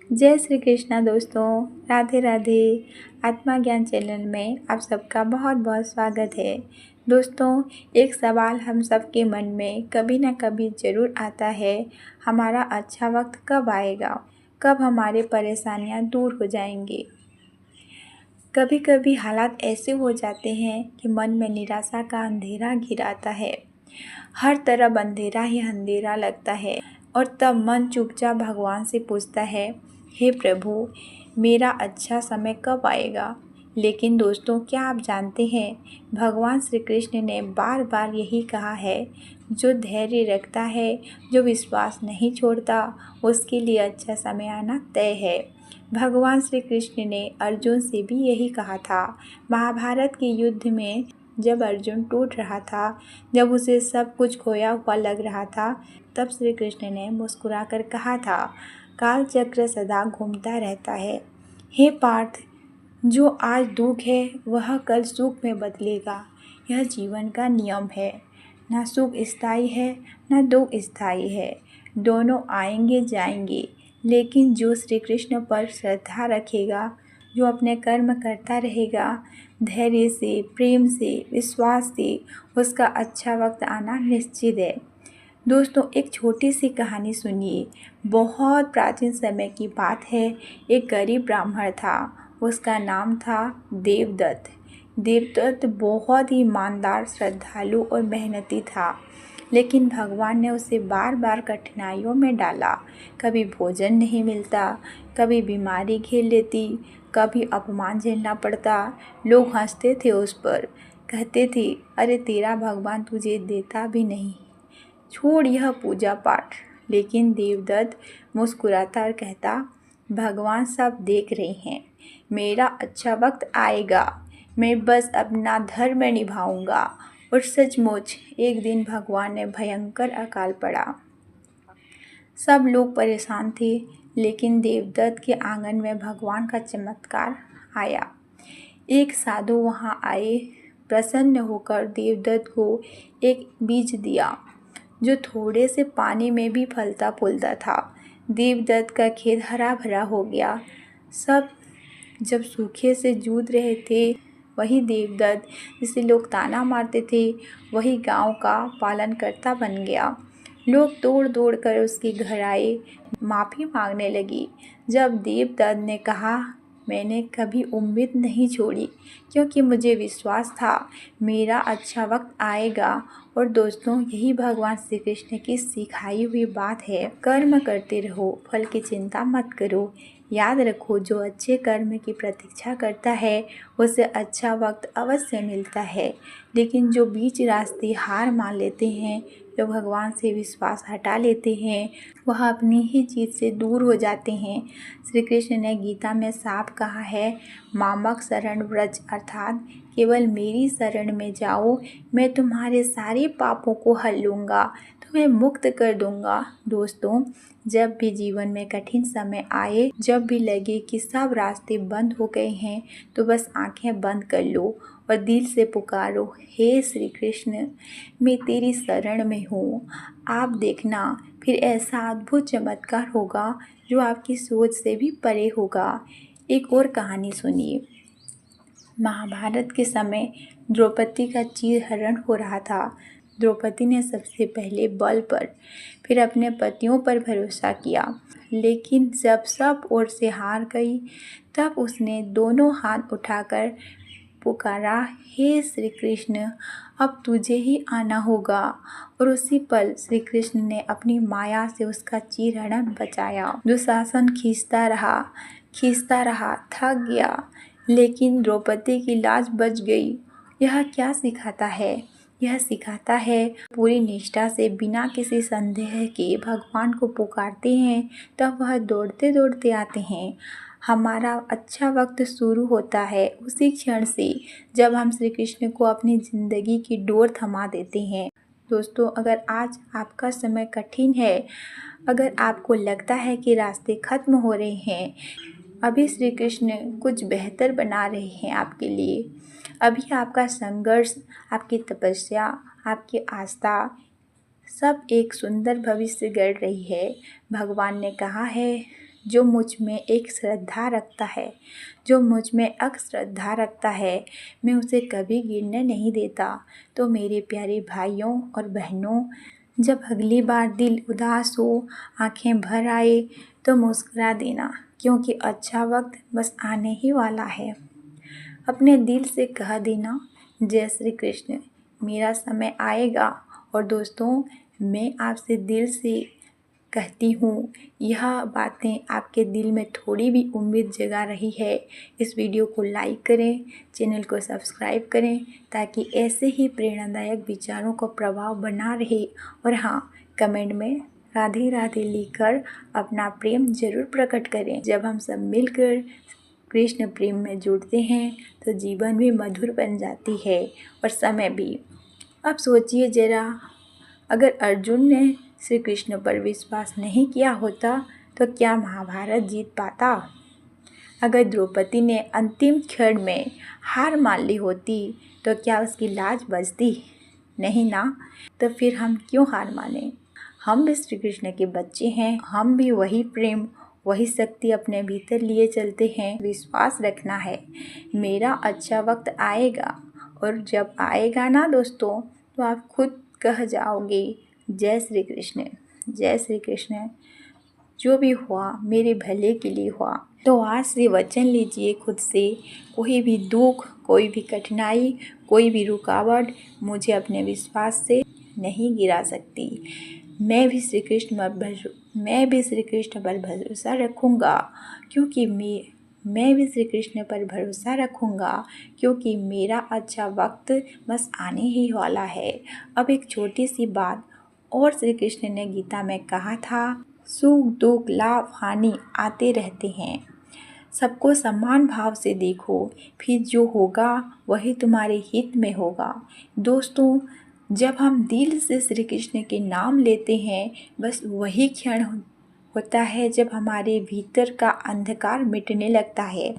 जय श्री कृष्णा दोस्तों। राधे राधे। आत्मा ज्ञान चैनल में आप सबका बहुत बहुत स्वागत है। दोस्तों, एक सवाल हम सबके मन में कभी ना कभी ज़रूर आता है, हमारा अच्छा वक्त कब आएगा, कब हमारी परेशानियां दूर हो जाएंगी। कभी कभी हालात ऐसे हो जाते हैं कि मन में निराशा का अंधेरा घिराता है। हर तरफ अंधेरा ही अंधेरा लगता है और तब मन चुपचाप भगवान से पूछता है, हे प्रभु, मेरा अच्छा समय कब आएगा। लेकिन दोस्तों, क्या आप जानते हैं, भगवान श्री कृष्ण ने बार बार यही कहा है, जो धैर्य रखता है, जो विश्वास नहीं छोड़ता, उसके लिए अच्छा समय आना तय है। भगवान श्री कृष्ण ने अर्जुन से भी यही कहा था। महाभारत के युद्ध में जब अर्जुन टूट रहा था, जब उसे सब कुछ खोया हुआ लग रहा था, तब श्री कृष्ण ने मुस्कुराकर कहा था, काल चक्र सदा घूमता रहता है। हे पार्थ, जो आज दुख है वह कल सुख में बदलेगा। यह जीवन का नियम है। ना सुख स्थायी है, ना दुख स्थायी है। दोनों आएंगे जाएंगे, लेकिन जो श्री कृष्ण पर श्रद्धा रखेगा, जो अपने कर्म करता रहेगा, धैर्य से, प्रेम से, विश्वास से, उसका अच्छा वक्त आना निश्चित है। दोस्तों, एक छोटी सी कहानी सुनिए। बहुत प्राचीन समय की बात है। एक गरीब ब्राह्मण था, उसका नाम था देवदत्त। देवदत्त बहुत ही ईमानदार, श्रद्धालु और मेहनती था, लेकिन भगवान ने उसे बार बार कठिनाइयों में डाला। कभी भोजन नहीं मिलता, कभी बीमारी घेर लेती, कभी अपमान झेलना पड़ता। लोग हंसते थे उस पर, कहते थे, अरे तेरा भगवान तुझे देता भी नहीं, छोड़ यह पूजा पाठ। लेकिन देवदत्त मुस्कुराता और कहता, भगवान सब देख रहे हैं, मेरा अच्छा वक्त आएगा, मैं बस अपना धर्म निभाऊंगा। और सचमुच एक दिन भगवान ने भयंकर अकाल पड़ा। सब लोग परेशान थे, लेकिन देवदत्त के आंगन में भगवान का चमत्कार आया। एक साधु वहां आए, प्रसन्न होकर देवदत्त को एक बीज दिया, जो थोड़े से पानी में भी फलता फूलता था। देवदत्त का खेत हरा भरा हो गया। सब जब सूखे से जूझ रहे थे, वही देवदत्त, जिसे लोग ताना मारते थे, वही गांव का पालनकर्ता बन गया। लोग दौड़ दौड़ कर उसके घर आए, माफ़ी मांगने लगी। जब देवदत्त ने कहा, मैंने कभी उम्मीद नहीं छोड़ी, क्योंकि मुझे विश्वास था मेरा अच्छा वक्त आएगा। और दोस्तों, यही भगवान श्री कृष्ण की सिखाई हुई बात है। कर्म करते रहो, फल की चिंता मत करो। याद रखो, जो अच्छे कर्म की प्रतीक्षा करता है उसे अच्छा वक्त अवश्य मिलता है। लेकिन जो बीच रास्ते हार मान लेते हैं, जो भगवान से विश्वास हटा लेते हैं, वह अपनी ही जीत से दूर हो जाते हैं। श्री कृष्ण ने गीता में साफ कहा है, मामक शरण व्रज, अर्थात केवल मेरी शरण में जाओ, मैं तुम्हारे सारे पापों को हल लूँगा, तुम्हें मुक्त कर दूँगा। दोस्तों, जब भी जीवन में कठिन समय आए, जब भी लगे कि सब रास्ते बंद हो गए हैं, तो बस आंखें बंद कर लो और दिल से पुकारो, हे श्री कृष्ण, मैं तेरी शरण में हूँ। आप देखना, फिर ऐसा अद्भुत चमत्कार होगा जो आपकी सोच से भी परे होगा। एक और कहानी सुनिए। महाभारत के समय द्रौपदी का चीरहरण हो रहा था। द्रौपदी ने सबसे पहले बल पर, फिर अपने पतियों पर भरोसा किया, लेकिन जब सब ओर से हार गई, तब उसने दोनों हाथ उठाकर पुकारा, हे श्री कृष्ण, अब तुझे ही आना होगा। और उसी पल श्री कृष्ण ने अपनी माया से उसका चीरहरण बचाया। दुशासन खींचता रहा, थक गया, लेकिन द्रौपदी की लाज बच गई। यह क्या सिखाता है? यह सिखाता है, पूरी निष्ठा से बिना किसी संदेह के भगवान को पुकारते हैं, तब वह दौड़ते दौड़ते आते हैं। हमारा अच्छा वक्त शुरू होता है उसी क्षण से, जब हम श्री कृष्ण को अपनी ज़िंदगी की डोर थमा देते हैं। दोस्तों, अगर आज आपका समय कठिन है, अगर आपको लगता है कि रास्ते खत्म हो रहे हैं, अभी श्री कृष्ण कुछ बेहतर बना रहे हैं आपके लिए। अभी आपका संघर्ष, आपकी तपस्या, आपकी आस्था, सब एक सुंदर भविष्य गढ़ रही है। भगवान ने कहा है, जो मुझ में एक श्रद्धा रखता है, जो मुझ में श्रद्धा रखता है, मैं उसे कभी गिरने नहीं देता। तो मेरे प्यारे भाइयों और बहनों, जब अगली बार दिल उदास हो, आंखें भर आए, तो मुस्कुरा देना, क्योंकि अच्छा वक्त बस आने ही वाला है। अपने दिल से कह देना, जय श्री कृष्ण, मेरा समय आएगा। और दोस्तों, मैं आपसे दिल से कहती हूँ, यह बातें आपके दिल में थोड़ी भी उम्मीद जगा रही है। इस वीडियो को लाइक करें, चैनल को सब्सक्राइब करें, ताकि ऐसे ही प्रेरणादायक विचारों का प्रभाव बना रहे। और हाँ, कमेंट में राधे राधे लिखकर अपना प्रेम जरूर प्रकट करें। जब हम सब मिलकर कृष्ण प्रेम में जुड़ते हैं तो जीवन भी मधुर बन जाती है और समय भी। अब सोचिए जरा, अगर अर्जुन ने श्री कृष्ण पर विश्वास नहीं किया होता तो क्या महाभारत जीत पाता? अगर द्रौपदी ने अंतिम क्षण में हार मान ली होती तो क्या उसकी लाज बचती? नहीं ना। तो फिर हम क्यों हार माने? हम भी श्री कृष्ण के बच्चे हैं, हम भी वही प्रेम, वही शक्ति अपने भीतर लिए चलते हैं। विश्वास रखना है, मेरा अच्छा वक्त आएगा। और जब आएगा ना दोस्तों, तो आप खुद कह जाओगे, जय श्री कृष्ण, जय श्री कृष्ण, जो भी हुआ मेरे भले के लिए हुआ। तो आज से वचन लीजिए खुद से, कोई भी दुख, कोई भी कठिनाई, कोई भी रुकावट मुझे अपने विश्वास से नहीं गिरा सकती। मैं भी श्री कृष्ण पर भरोसा रखूँगा, क्योंकि मैं भी श्री कृष्ण पर भरोसा रखूँगा, क्योंकि मेरा अच्छा वक्त बस आने ही वाला है। अब एक छोटी सी बात और, श्री कृष्ण ने गीता में कहा था, सुख दुख लाभ हानि आते रहते हैं, सबको समान भाव से देखो, फिर जो होगा वही तुम्हारे हित में होगा। दोस्तों, जब हम दिल से श्री कृष्ण के नाम लेते हैं, बस वही क्षण होता है जब हमारे भीतर का अंधकार मिटने लगता है।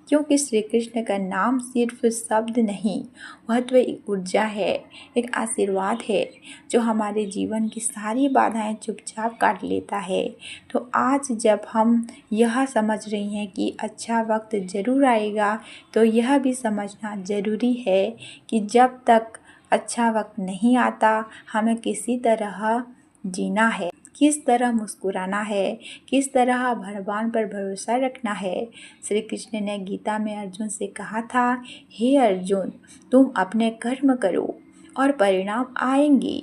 क्योंकि श्री कृष्ण का नाम सिर्फ शब्द नहीं, वह तो एक ऊर्जा है, एक आशीर्वाद है, जो हमारे जीवन की सारी बाधाएं चुपचाप काट लेता है। तो आज जब हम यह समझ रही हैं कि अच्छा वक्त ज़रूर आएगा, तो यह भी समझना ज़रूरी है कि जब तक अच्छा वक्त नहीं आता, हमें किसी तरह जीना है, किस तरह मुस्कुराना है, किस तरह भगवान पर भरोसा रखना है। श्री कृष्ण ने गीता में अर्जुन से कहा था, हे अर्जुन, तुम अपने कर्म करो और परिणाम आएंगे,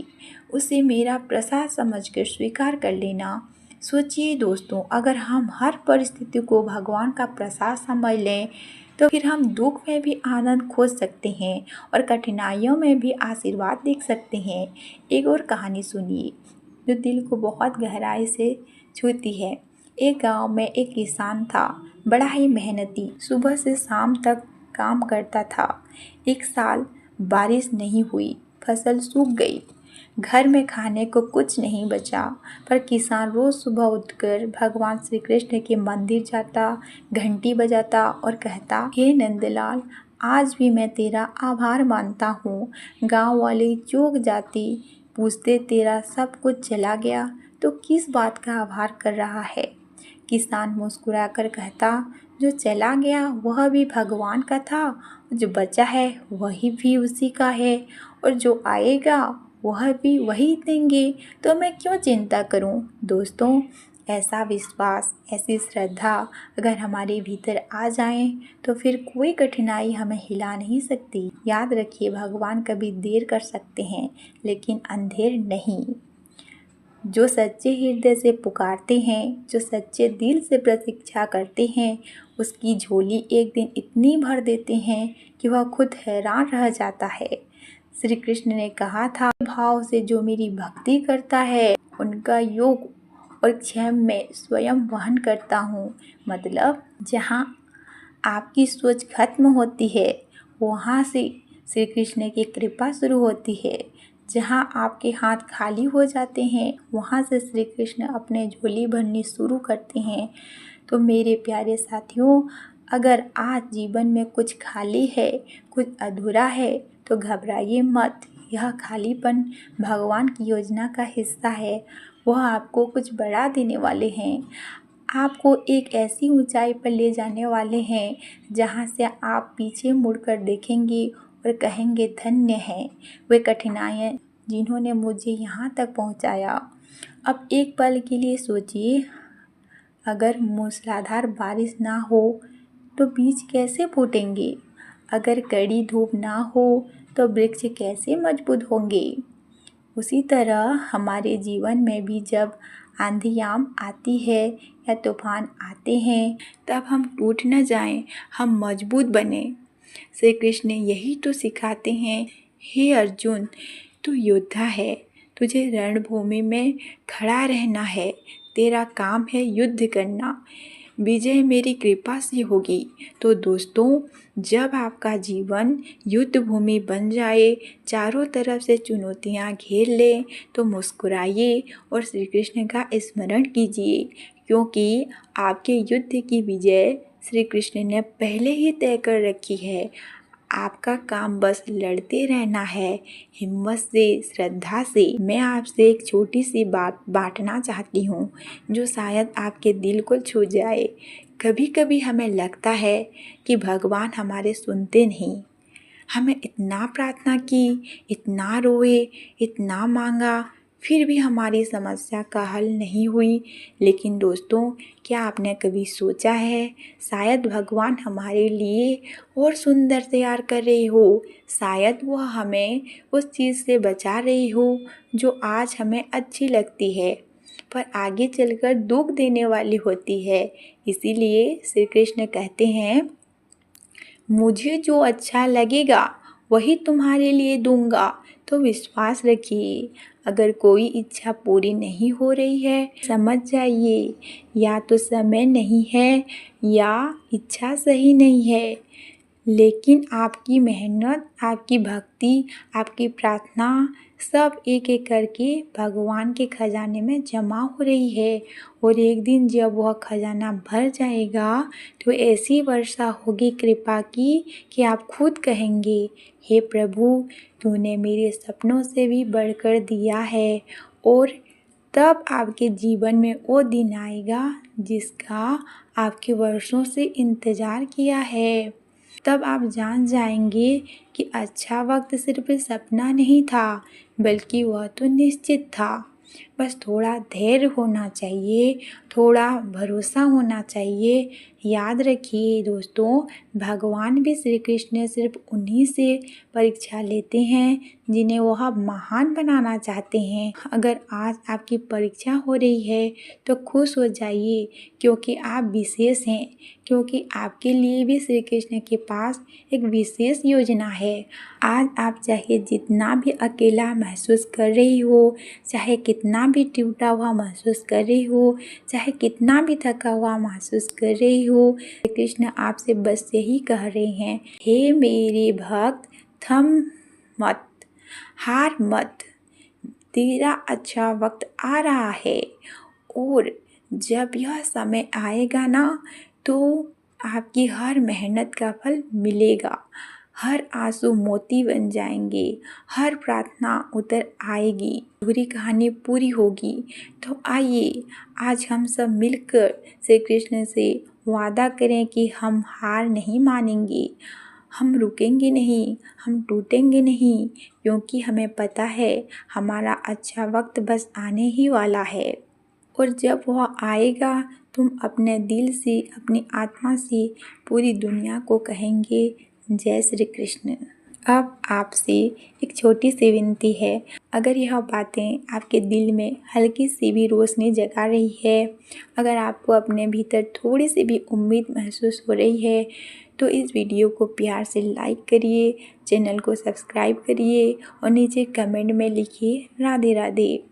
उसे मेरा प्रसाद समझकर स्वीकार कर लेना। सोचिए दोस्तों, अगर हम हर परिस्थिति को भगवान का प्रसाद समझ लें, तो फिर हम दुख में भी आनंद खोज सकते हैं और कठिनाइयों में भी आशीर्वाद देख सकते हैं। एक और कहानी सुनिए जो दिल को बहुत गहराई से छूती है। एक गांव में एक किसान था, बड़ा ही मेहनती, सुबह से शाम तक काम करता था। एक साल बारिश नहीं हुई, फसल सूख गई, घर में खाने को कुछ नहीं बचा। पर किसान रोज सुबह उठकर भगवान श्री कृष्ण के मंदिर जाता, घंटी बजाता और कहता, हे नंदलाल, आज भी मैं तेरा आभार मानता हूँ। गांव वाले चौंक जाती, पूछते, तेरा सब कुछ चला गया तो किस बात का आभार कर रहा है? किसान मुस्कुराकर कहता, जो चला गया वह भी भगवान का था, जो बचा है वही भी उसी का है, और जो आएगा वह भी वही देंगे, तो मैं क्यों चिंता करूं? दोस्तों, ऐसा विश्वास, ऐसी श्रद्धा अगर हमारे भीतर आ जाए तो फिर कोई कठिनाई हमें हिला नहीं सकती। याद रखिए, भगवान कभी देर कर सकते हैं लेकिन अंधेर नहीं। जो सच्चे हृदय से पुकारते हैं, जो सच्चे दिल से प्रतीक्षा करते हैं, उसकी झोली एक दिन इतनी भर देते हैं कि वह खुद हैरान रह जाता है। श्री कृष्ण ने कहा था, भाव से जो मेरी भक्ति करता है, उनका योग और क्षम में स्वयं वहन करता हूँ। मतलब जहाँ आपकी सोच खत्म होती है, वहाँ से श्री कृष्ण की कृपा शुरू होती है। जहाँ आपके हाथ खाली हो जाते हैं, वहाँ से श्री कृष्ण अपने झोली भरनी शुरू करते हैं। तो मेरे प्यारे साथियों, अगर आज जीवन में कुछ खाली है, कुछ अधूरा है, तो घबराइए मत। यह खालीपन भगवान की योजना का हिस्सा है। वह आपको कुछ बड़ा देने वाले हैं। आपको एक ऐसी ऊंचाई पर ले जाने वाले हैं जहां से आप पीछे मुड़कर देखेंगे और कहेंगे धन्य है वे कठिनाइयाँ जिन्होंने मुझे यहाँ तक पहुँचाया। अब एक पल के लिए सोचिए, अगर मूसलाधार बारिश ना हो तो बीज कैसे फूटेंगे? अगर कड़ी धूप ना हो तो वृक्ष कैसे मजबूत होंगे? उसी तरह हमारे जीवन में भी जब आंधियाँ आती है या तूफान आते हैं, तब हम टूट न जाएं, हम मजबूत बने। श्री कृष्ण यही तो सिखाते हैं। हे अर्जुन, तू योद्धा है, तुझे रणभूमि में खड़ा रहना है, तेरा काम है युद्ध करना, विजय मेरी कृपा से होगी। तो दोस्तों, जब आपका जीवन युद्ध भूमि बन जाए, चारों तरफ से चुनौतियाँ घेर ले, तो मुस्कुराइए और श्री कृष्ण का स्मरण कीजिए, क्योंकि आपके युद्ध की विजय श्री कृष्ण ने पहले ही तय कर रखी है। आपका काम बस लड़ते रहना है, हिम्मत से, श्रद्धा से। मैं आपसे एक छोटी सी बात बांटना चाहती हूँ जो शायद आपके दिल को छू जाए। कभी कभी हमें लगता है कि भगवान हमारे सुनते नहीं। हमें इतना प्रार्थना की, इतना रोए, इतना मांगा, फिर भी हमारी समस्या का हल नहीं हुई। लेकिन दोस्तों, क्या आपने कभी सोचा है, शायद भगवान हमारे लिए और सुंदर तैयार कर रही हो, शायद वह हमें उस चीज़ से बचा रही हो जो आज हमें अच्छी लगती है पर आगे चलकर दुख देने वाली होती है। इसीलिए श्री कृष्ण कहते हैं, मुझे जो अच्छा लगेगा वही तुम्हारे लिए दूंगा। तो विश्वास रखिए, अगर कोई इच्छा पूरी नहीं हो रही है, समझ जाइए या तो समय नहीं है या इच्छा सही नहीं है। लेकिन आपकी मेहनत, आपकी भक्ति, आपकी प्रार्थना सब एक एक करके भगवान के खजाने में जमा हो रही है। और एक दिन जब वह खजाना भर जाएगा तो ऐसी वर्षा होगी कृपा की कि आप खुद कहेंगे, हे प्रभु, तूने मेरे सपनों से भी बढ़कर दिया है। और तब आपके जीवन में वो दिन आएगा जिसका आपके वर्षों से इंतज़ार किया है। तब आप जान जाएंगे कि अच्छा वक्त सिर्फ सपना नहीं था, बल्कि वह तो निश्चित था। बस थोड़ा धैर्य होना चाहिए, थोड़ा भरोसा होना चाहिए। याद रखिए दोस्तों, भगवान भी श्री कृष्ण सिर्फ उन्हीं से परीक्षा लेते हैं जिन्हें वह महान बनाना चाहते हैं। अगर आज आपकी परीक्षा हो रही है तो खुश हो जाइए, क्योंकि आप विशेष हैं, क्योंकि आपके लिए भी श्री कृष्ण के पास एक विशेष योजना है। आज आप चाहे जितना भी अकेला महसूस कर रही हो, चाहे कितना भी टूटा हुआ महसूस कर रही हो, चाहे कितना भी थका हुआ महसूस कर रही हो, श्री कृष्ण आपसे बस यही कह रहे हैं, हे मेरे भक्त, थम मत, हार मत, तेरा अच्छा वक्त आ रहा है। और जब यह समय आएगा ना, तो आपकी हर मेहनत का फल मिलेगा। हर आंसू मोती बन जाएंगे, हर प्रार्थना उतर आएगी, पूरी कहानी पूरी होगी। तो आइए आज हम सब मिलकर श्री कृष्ण से वादा करें कि हम हार नहीं मानेंगे, हम रुकेंगे नहीं, हम टूटेंगे नहीं, क्योंकि हमें पता है हमारा अच्छा वक्त बस आने ही वाला है। और जब वह आएगा, तुम अपने दिल से, अपनी आत्मा से पूरी दुनिया को कहेंगे, जय श्री कृष्ण। अब आपसे एक छोटी सी विनती है, अगर यह बातें आपके दिल में हल्की सी भी रोशनी जगा रही है, अगर आपको अपने भीतर थोड़ी सी भी उम्मीद महसूस हो रही है, तो इस वीडियो को प्यार से लाइक करिए, चैनल को सब्सक्राइब करिए और नीचे कमेंट में लिखिए राधे राधे।